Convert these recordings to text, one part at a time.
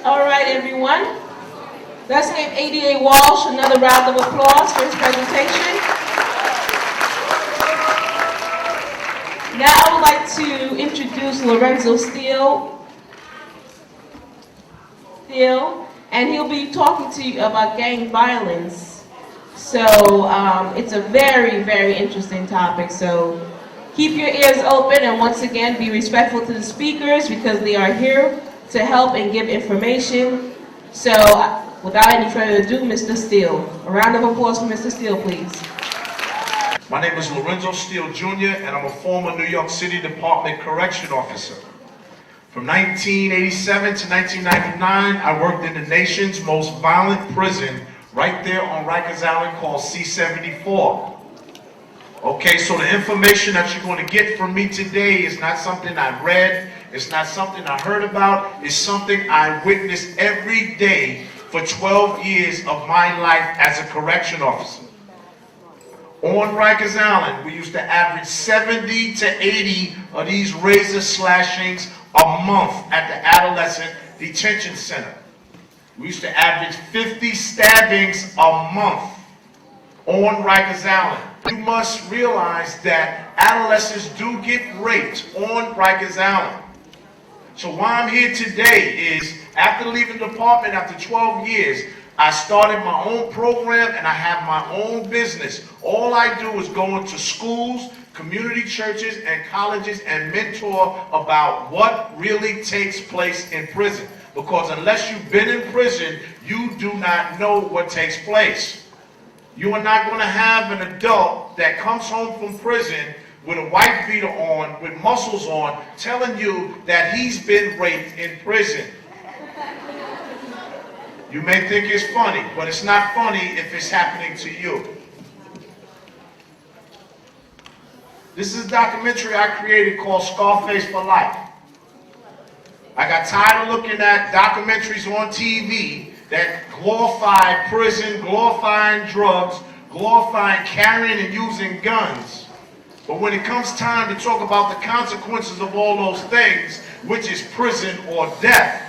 All right, everyone. Let's give ADA Walsh another round of applause for his presentation. Now I would like to introduce Lorenzo Steele, and he'll be talking to you about gang violence. So it's a very, very interesting topic. So keep your ears open, and once again, be respectful to the speakers because they are here to help and give information. So without any further ado, Mr. Steele. A round of applause for Mr. Steele, please. My name is Lorenzo Steele Jr., and I'm a former New York City Department Correction Officer. From 1987 to 1999, I worked in the nation's most violent prison right there on Rikers Island called C-74. Okay, so the information that you're going to get from me today is not something I read, it's not something I heard about, it's something I witnessed every day for 12 years of my life as a correction officer. On Rikers Island, we used to average 70 to 80 of these razor slashings a month at the adolescent detention center. We used to average 50 stabbings a month on Rikers Island. You must realize that adolescents do get raped on Rikers Island. So why I'm here today is, after leaving the department after 12 years, I started my own program and I have my own business. All I do is go into schools, community churches, and colleges and mentor about what really takes place in prison. Because unless you've been in prison, you do not know what takes place. You are not going to have an adult that comes home from prison with a white beater on, with muscles on, telling you that he's been raped in prison. You may think it's funny, but it's not funny if it's happening to you. This is a documentary I created called Scarface for Life. I got tired of looking at documentaries on TV that glorify prison, glorifying drugs, glorifying carrying and using guns. But when it comes time to talk about the consequences of all those things, which is prison or death,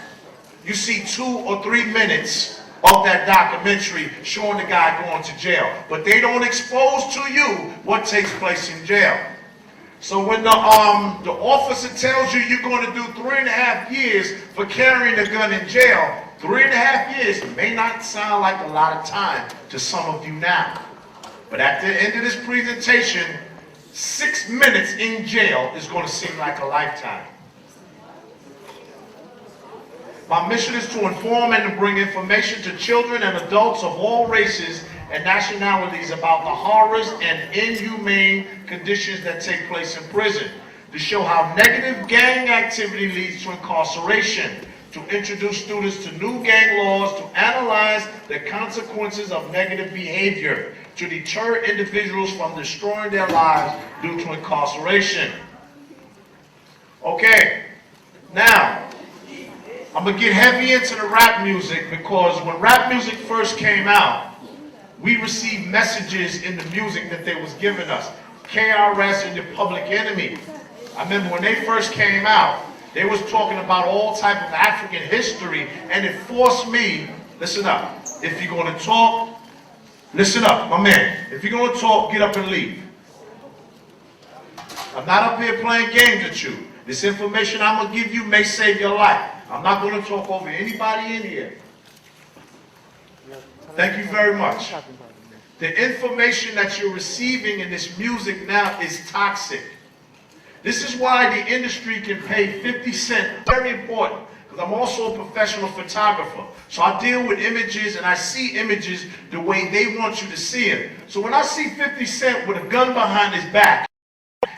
you see 2 or 3 minutes of that documentary showing the guy going to jail. But they don't expose to you what takes place in jail. So when the officer tells you you're going to do 3.5 years for carrying a gun in jail, 3.5 years may not sound like a lot of time to some of you now. But at the end of this presentation, 6 minutes in jail is going to seem like a lifetime. My mission is to inform and to bring information to children and adults of all races and nationalities about the horrors and inhumane conditions that take place in prison, to show how negative gang activity leads to incarceration, to introduce students to new gang laws, to analyze the consequences of negative behavior, to deter individuals from destroying their lives due to incarceration. Okay, now, I'm going to get heavy into the rap music because when rap music first came out, we received messages in the music that they was giving us. KRS and the Public Enemy. I remember when they first came out, they was talking about all type of African history, and it forced me, listen up, if you're going to talk, listen up, my man. If you're going to talk, get up and leave. I'm not up here playing games with you. This information I'm going to give you may save your life. I'm not going to talk over anybody in here. Thank you very much. The information that you're receiving in this music now is toxic. This is why the industry can pay 50 cents. Very important, because I'm also a professional photographer. So I deal with images and I see images the way they want you to see it. So when I see 50 Cent with a gun behind his back,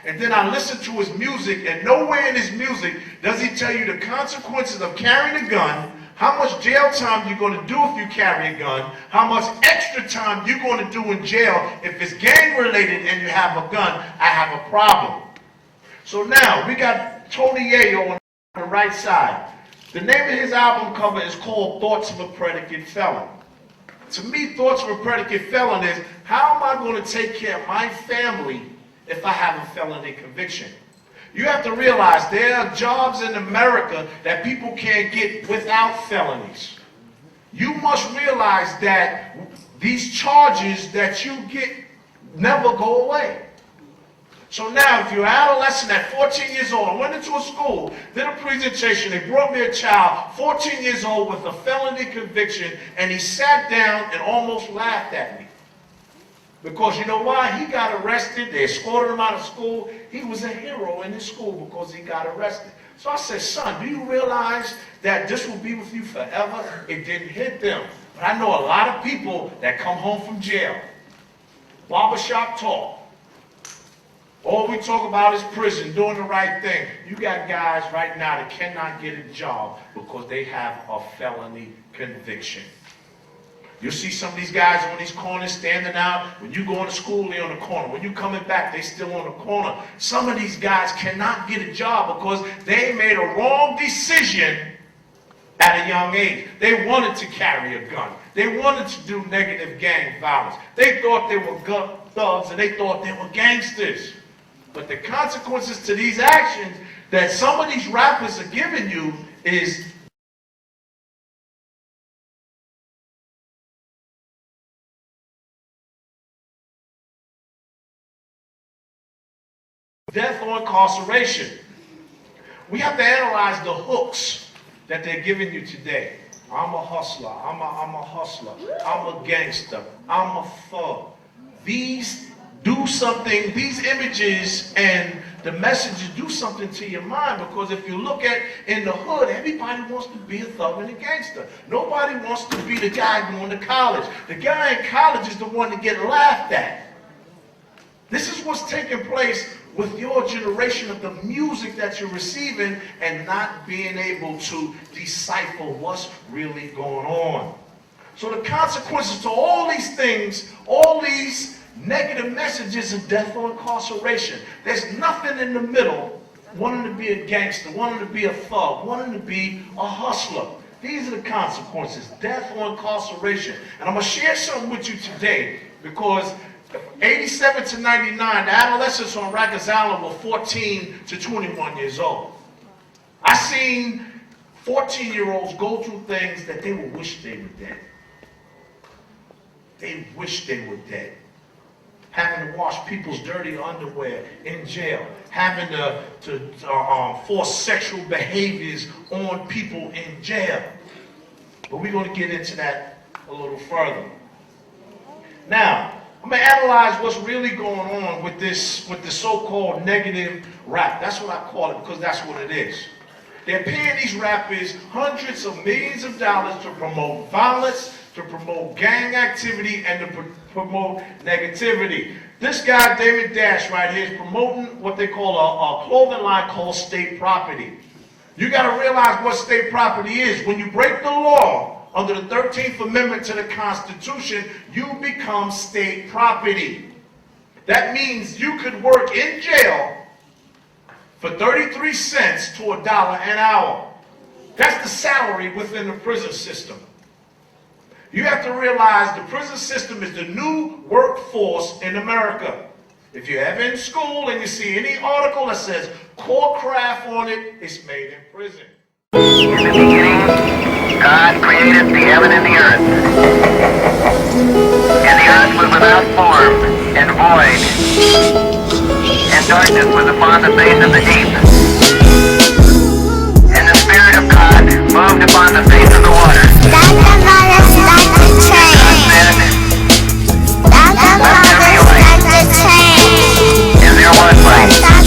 and then I listen to his music, and nowhere in his music does he tell you the consequences of carrying a gun, how much jail time you're going to do if you carry a gun, how much extra time you're going to do in jail if it's gang related and you have a gun, I have a problem. So now, we got Tony Yayo on the right side. The name of his album cover is called Thoughts of a Predicate Felon. To me, Thoughts of a Predicate Felon is, how am I going to take care of my family if I have a felony conviction? You have to realize there are jobs in America that people can't get without felonies. You must realize that these charges that you get never go away. So now, if you're an adolescent at 14 years old, I went into a school, did a presentation, they brought me a child, 14 years old with a felony conviction, and he sat down and almost laughed at me. Because you know why? He got arrested, they escorted him out of school. He was a hero in his school because he got arrested. So I said, son, do you realize that this will be with you forever? It didn't hit them. But I know a lot of people that come home from jail. Barbershop talk. All we talk about is prison, doing the right thing. You got guys right now that cannot get a job because they have a felony conviction. You'll see some of these guys on these corners standing out. When you go to school, they're on the corner. When you coming back, they still on the corner. Some of these guys cannot get a job because they made a wrong decision at a young age. They wanted to carry a gun. They wanted to do negative gang violence. They thought they were thugs and they thought they were gangsters. But the consequences to these actions that some of these rappers are giving you is death or incarceration. We have to analyze the hooks that they're giving you today. I'm a hustler, I'm a hustler, I'm a gangster, I'm a thug. These do something, these images and the messages do something to your mind, because if you look at in the hood, everybody wants to be a thug and a gangster. Nobody wants to be the guy going to college. The guy in college is the one to get laughed at. This is what's taking place with your generation of the music that you're receiving and not being able to decipher what's really going on. So the consequences to all these things, all these negative messages of death or incarceration. There's nothing in the middle, wanting to be a gangster, wanting to be a thug, wanting to be a hustler. These are the consequences, death or incarceration. And I'm going to share something with you today, because 87 to 99, the adolescents on Rikers Island were 14 to 21 years old. I seen 14-year-olds go through things that they would wish they were dead. They wish they were dead. Having to wash people's dirty underwear in jail, having to force sexual behaviors on people in jail. But we're going to get into that a little further. Now, I'm going to analyze what's really going on with the so-called negative rap. That's what I call it, because that's what it is. They're paying these rappers hundreds of millions of dollars to promote violence, to promote gang activity, and to promote negativity. This guy, David Dash, right here, is promoting what they call a clothing line called state property. You got to realize what state property is. When you break the law, under the 13th Amendment to the Constitution, you become state property. That means you could work in jail for 33 cents to $1 an hour. That's the salary within the prison system. You have to realize the prison system is the new workforce in America. If you're ever in school and you see any article that says core craft on it, it's made in prison. In the beginning, God created the heaven and the earth. And the earth was without form and void, and darkness was upon the face of the deep. And the Spirit of God moved upon the face of the water. God said, "Let there be light." And there was light. God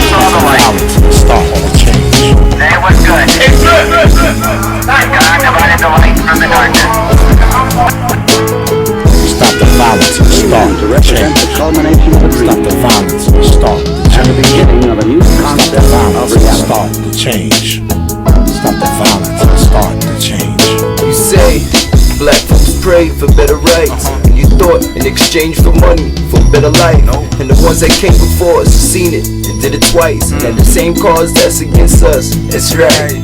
saw the light. And it was good. And God divided the light from the darkness. Stop the violence and start the change. Stop the violence and start the beginning of a new concept of reality. Start the change. Stop the violence and start the change. You say black folks pray for better rights, and you thought in exchange for money for a better life. And the ones that came before us seen it and did it twice, and had the same cause that's against us. That's right.